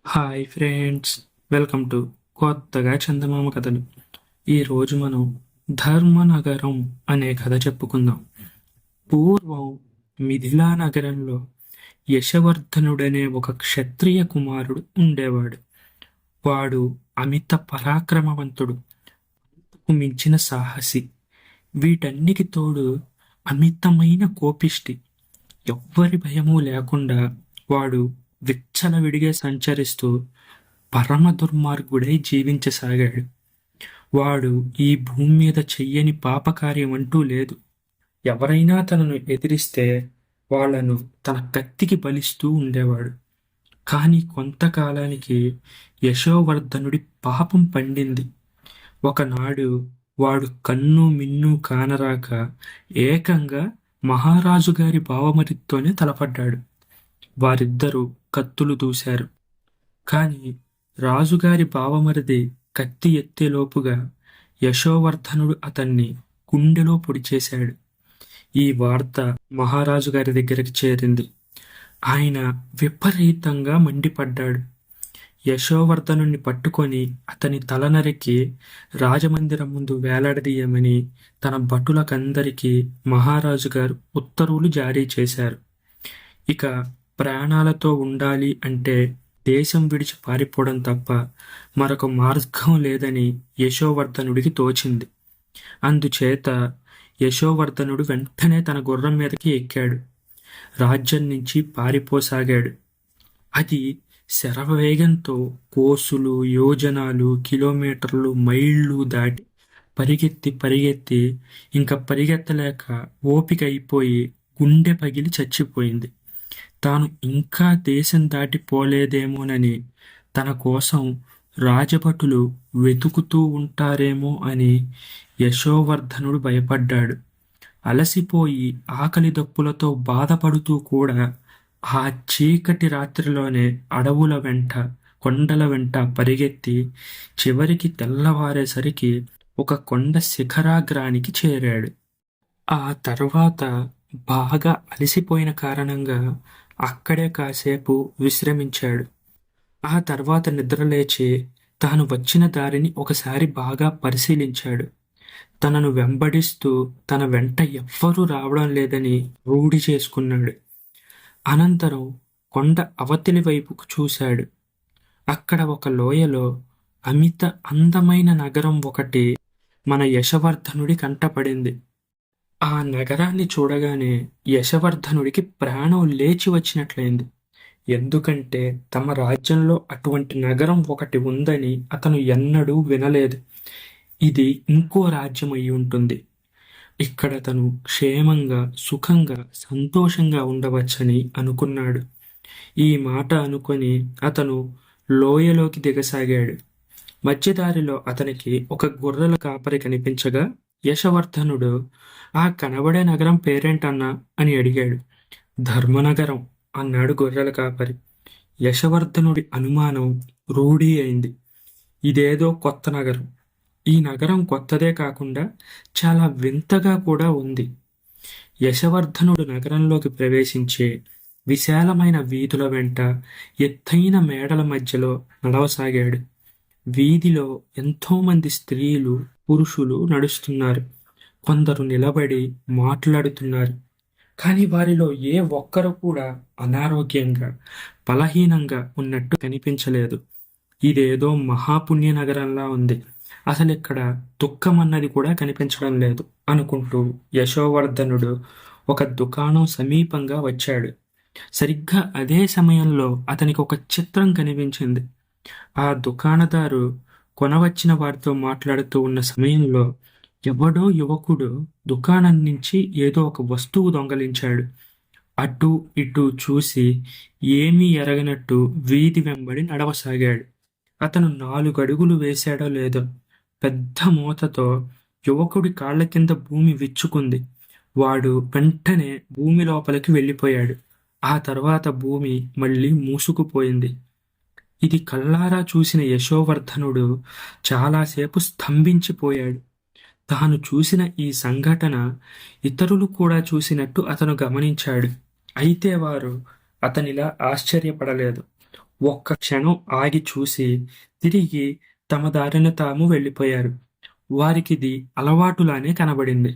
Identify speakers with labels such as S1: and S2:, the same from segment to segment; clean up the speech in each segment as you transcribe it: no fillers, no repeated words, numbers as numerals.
S1: Hi friends, welcome to కొత్తగా చందమామ కథలు. ఈరోజు మనం ధర్మనగరం అనే కథ చెప్పుకుందాం. పూర్వం మిథిలా నగరంలో యశవర్ధనుడనే ఒక క్షత్రియ కుమారుడు ఉండేవాడు. వాడు అమిత పరాక్రమవంతుడు, మించిన సాహసి. వీటన్నికి తోడు అమితమైన కోపిష్టి. ఎవ్వరి భయము లేకుండా వాడు విచ్చలవిడిగా సంచరిస్తూ పరమ దుర్మార్గుడై జీవించసాగాడు. వాడు ఈ భూమి మీద చెయ్యని పాపకార్యం అంటూ లేదు. ఎవరైనా తనను ఎదిరిస్తే వాళ్లను తన కత్తికి బలిస్తూ ఉండేవాడు. కాని కొంతకాలానికి యశోవర్ధనుడి పాపం పండింది. ఒకనాడు వాడు కన్ను మిన్ను కానరాక ఏకంగా మహారాజు గారి బావమరితోనే తలపడ్డాడు. వారిద్దరూ కత్తులు దూశారు. కాని రాజుగారి బావమరిది కత్తి ఎత్తేలోపుగా యశోవర్ధనుడు అతన్ని గుండెలో పొడిచేశాడు. ఈ వార్త మహారాజు గారి దగ్గరికి చేరింది. ఆయన విపరీతంగా మండిపడ్డాడు. యశోవర్ధనుణ్ణి పట్టుకొని అతని తల నరికి రాజమందిరం ముందు వేలాడదీయమని తన భటులకందరికీ మహారాజు గారు ఉత్తర్వులు జారీ చేశారు. ఇక ప్రాణాలతో ఉండాలి అంటే దేశం విడిచి పారిపోవడం తప్ప మరొక మార్గం లేదని యశోవర్ధనుడికి తోచింది. అందుచేత యశోవర్ధనుడు వెంటనే తన గుర్రం మీదకి ఎక్కాడు. రాజ్యం నుంచి పారిపోసాగాడు. అది శరవేగంతో కోసులు, యోజనాలు, కిలోమీటర్లు, మైళ్ళు దాటి పరిగెత్తి పరిగెత్తి ఇంకా పరిగెత్తలేక ఓపిక అయిపోయి గుండె పగిలి చచ్చిపోయింది. తాను ఇంకా దేశం దాటిపోలేదేమోనని, తన కోసం రాజభటులు వెతుకుతూ ఉంటారేమో అని యశోవర్ధనుడు భయపడ్డాడు. అలసిపోయి ఆకలి దప్పులతో బాధపడుతూ కూడా ఆ చీకటి రాత్రిలోనే అడవుల వెంట, కొండల వెంట పరిగెత్తి చివరికి తెల్లవారేసరికి ఒక కొండ శిఖరాగ్రానికి చేరాడు. ఆ తర్వాత బాగా అలసిపోయిన కారణంగా అక్కడే కాసేపు విశ్రమించాడు. ఆ తర్వాత నిద్రలేచి తాను వచ్చిన దారిని ఒకసారి బాగా పరిశీలించాడు. తనను వెంబడిస్తూ తన వెంట ఎవ్వరూ రావడం లేదని రూఢి చేసుకున్నాడు. అనంతరం కొండ అవతలి వైపుకు చూశాడు. అక్కడ ఒక లోయలో అమిత అందమైన నగరం ఒకటి మన యశవర్ధనుడి కంటపడింది. ఆ నగరాన్ని చూడగానే యశవర్ధనుడికి ప్రాణం లేచి వచ్చినట్లయింది. ఎందుకంటే తమ రాజ్యంలో అటువంటి నగరం ఒకటి ఉందని అతను ఎన్నడూ వినలేదు. ఇది ఇంకో రాజ్యం అయి ఉంటుంది. ఇక్కడ తను క్షేమంగా, సుఖంగా, సంతోషంగా ఉండవచ్చని అనుకున్నాడు. ఈ మాట అనుకొని అతను లోయలోకి దిగసాగాడు. మధ్యదారిలో అతనికి ఒక గొర్రెల కాపరి కనిపించగా యశవర్ధనుడు, "ఆ కనబడే నగరం పేరేంటన్నా" అని అడిగాడు. "ధర్మనగరం" అన్నాడు గొర్రెల కాపరి. యశవర్ధనుడి అనుమానం రూఢీ అయింది. ఇదేదో కొత్త నగరం. ఈ నగరం కొత్తదే కాకుండా చాలా వింతగా కూడా ఉంది. యశవర్ధనుడు నగరంలోకి ప్రవేశించే విశాలమైన వీధుల వెంట ఎత్తైన మేడల మధ్యలో నడవసాగాడు. వీధిలో ఎంతోమంది స్త్రీలు, పురుషులు నడుస్తున్నారు. కొందరు నిలబడి మాట్లాడుతున్నారు. కానీ వారిలో ఏ ఒక్కరు కూడా అనారోగ్యంగా, బలహీనంగా ఉన్నట్టు కనిపించలేదు. ఇదేదో మహాపుణ్య నగరంలా ఉంది. అసలిక్కడ దుఃఖం అన్నది కూడా కనిపించడం లేదు అనుకుంటూ యశోవర్ధనుడు ఒక దుకాణం సమీపంగా వచ్చాడు. సరిగ్గా అదే సమయంలో అతనికి ఒక చిత్రం కనిపించింది. ఆ దుకాణదారు కొనవచ్చిన వారితో మాట్లాడుతూ ఉన్న సమయంలో ఎవడో యువకుడు దుకాణం నుంచి ఏదో ఒక వస్తువు దొంగలించాడు. అటూ ఇటూ చూసి ఏమీ ఎరగనట్టు వీధి వెంబడి నడవసాగాడు. అతను 4 అడుగులు వేశాడో లేదో పెద్ద మూతతో యువకుడి కాళ్ల కింద భూమి విచ్చుకుంది. వాడు వెంటనే భూమి లోపలికి వెళ్ళిపోయాడు. ఆ తర్వాత భూమి మళ్ళీ మూసుకుపోయింది. ఇది కళ్ళారా చూసిన యశోవర్ధనుడు చాలాసేపు స్తంభించిపోయాడు. తాను చూసిన ఈ సంఘటన ఇతరులు కూడా చూసినట్టు అతను గమనించాడు. అయితే వారు అతనిలా ఆశ్చర్యపడలేదు. ఒక్క క్షణం ఆగి చూసి తిరిగి తమ దారిన తాము వెళ్ళిపోయారు. వారికిది అలవాటులానే కనబడింది.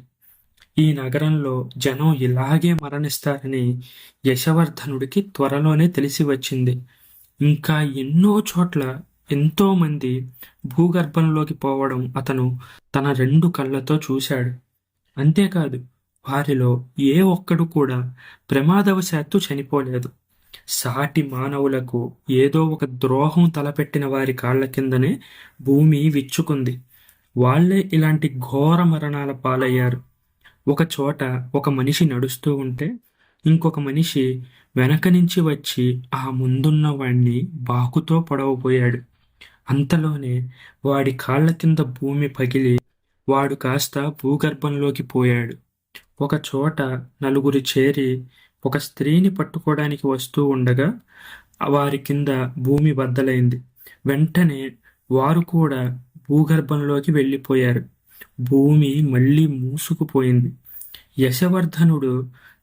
S1: ఈ నగరంలో జనం ఇలాగే మరణిస్తారని యశవర్ధనుడికి త్వరలోనే తెలిసి వచ్చింది. ఇంకా ఎన్నో చోట్ల ఎంతో మంది భూగర్భంలోకి పోవడం అతను తన 2 కళ్ళతో చూశాడు. అంతేకాదు, వారిలో ఏ ఒక్కడు కూడా ప్రమాదవశాత్తు చనిపోలేదు. సాటి మానవులకు ఏదో ఒక ద్రోహం తలపెట్టిన వారి కాళ్ల కిందనే భూమి విచ్చుకుంది. వాళ్లే ఇలాంటి ఘోర మరణాల పాలయ్యారు. ఒక చోట ఒక మనిషి నడుస్తూ ఉంటే ఇంకొక మనిషి వెనక నుంచి వచ్చి ఆ ముందున్న వాణ్ణి బాకుతో పొడవబోయాడు. అంతలోనే వాడి కాళ్ల కింద భూమి పగిలి వాడు కాస్త భూగర్భంలోకి పోయాడు. ఒక చోట నలుగురు చేరి ఒక స్త్రీని పట్టుకోవడానికి వస్తూ ఉండగా వారి కింద భూమి బద్దలైంది. వెంటనే వారు కూడా భూగర్భంలోకి వెళ్ళిపోయారు. భూమి మళ్ళీ మూసుకుపోయింది. యశవర్ధనుడు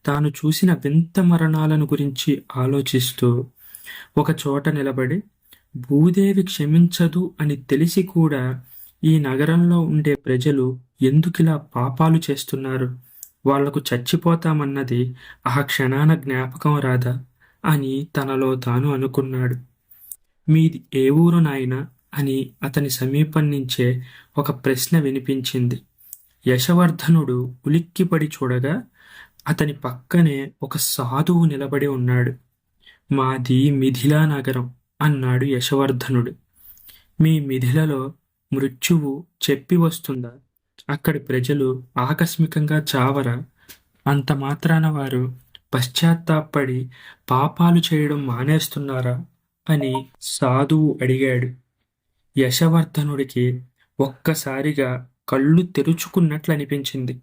S1: తాను చూసిన వింత మరణాలను గురించి ఆలోచిస్తూ ఒక చోట నిలబడి, భూదేవి క్షమించదు అని తెలిసి కూడా ఈ నగరంలో ఉండే ప్రజలు ఎందుకిలా పాపాలు చేస్తున్నారు? వాళ్లకు చచ్చిపోతామన్నది ఆ క్షణాన జ్ఞాపకం రాదా అని తనలో తాను అనుకున్నాడు. మీది ఏ ఊరు నాయనా అని అతని సమీపం నుంచే ఒక ప్రశ్న వినిపించింది. యశవర్ధనుడు ఉలిక్కిపడి చూడగా అతని పక్కనే ఒక సాధువు నిలబడి ఉన్నాడు. మాది మిథిలా నగరం అన్నాడు యశవర్ధనుడు. మీ మిథిలలో మృత్యువు చెప్పి వస్తుందా? అక్కడి ప్రజలు ఆకస్మికంగా చావరా? అంత మాత్రాన వారు పశ్చాత్తాపడి పాపాలు చేయడం మానేస్తున్నారా అని సాధువు అడిగాడు. యశవర్ధనుడికి ఒక్కసారిగా కళ్ళు తెరుచుకున్నట్లు అనిపించింది.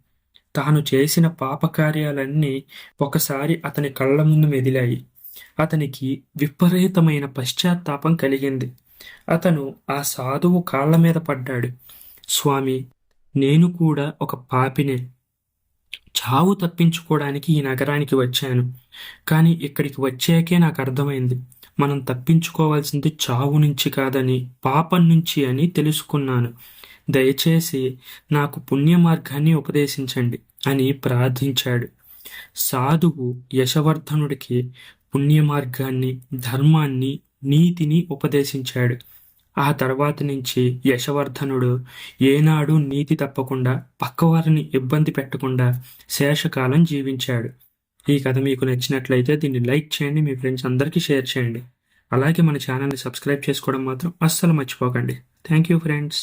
S1: తాను చేసిన పాపకార్యాలన్నీ ఒకసారి అతని కళ్ళ ముందు మెదిలాయి. అతనికి విపరీతమైన పశ్చాత్తాపం కలిగింది. అతను ఆ సాధువు కాళ్ల మీద పడ్డాడు. స్వామి, నేను కూడా ఒక పాపినే. చావు తప్పించుకోవడానికి ఈ నగరానికి వచ్చాను. కానీ ఇక్కడికి వచ్చాకే నాకు అర్థమైంది, మనం తప్పించుకోవాల్సింది చావు నుంచి కాదని పాపం నుంచి అని తెలుసుకున్నాను. దయచేసి నాకు పుణ్య మార్గాన్ని ఉపదేశించండి అని ప్రార్థించాడు. సాధువు యశవర్ధనుడికి పుణ్య మార్గాన్ని, ధర్మాన్ని, నీతిని ఉపదేశించాడు. ఆ తర్వాత నుంచి యశవర్ధనుడు ఏనాడు నీతి తప్పకుండా, పక్కవారిని ఇబ్బంది పెట్టకుండా శేషకాలం జీవించాడు. ఈ కథ మీకు నచ్చినట్లయితే దీన్ని లైక్ చేయండి, మీ ఫ్రెండ్స్ అందరికీ షేర్ చేయండి. అలాగే మన ఛానల్ని సబ్స్క్రైబ్ చేసుకోవడం మాత్రం అస్సలు మర్చిపోకండి. Thank you friends.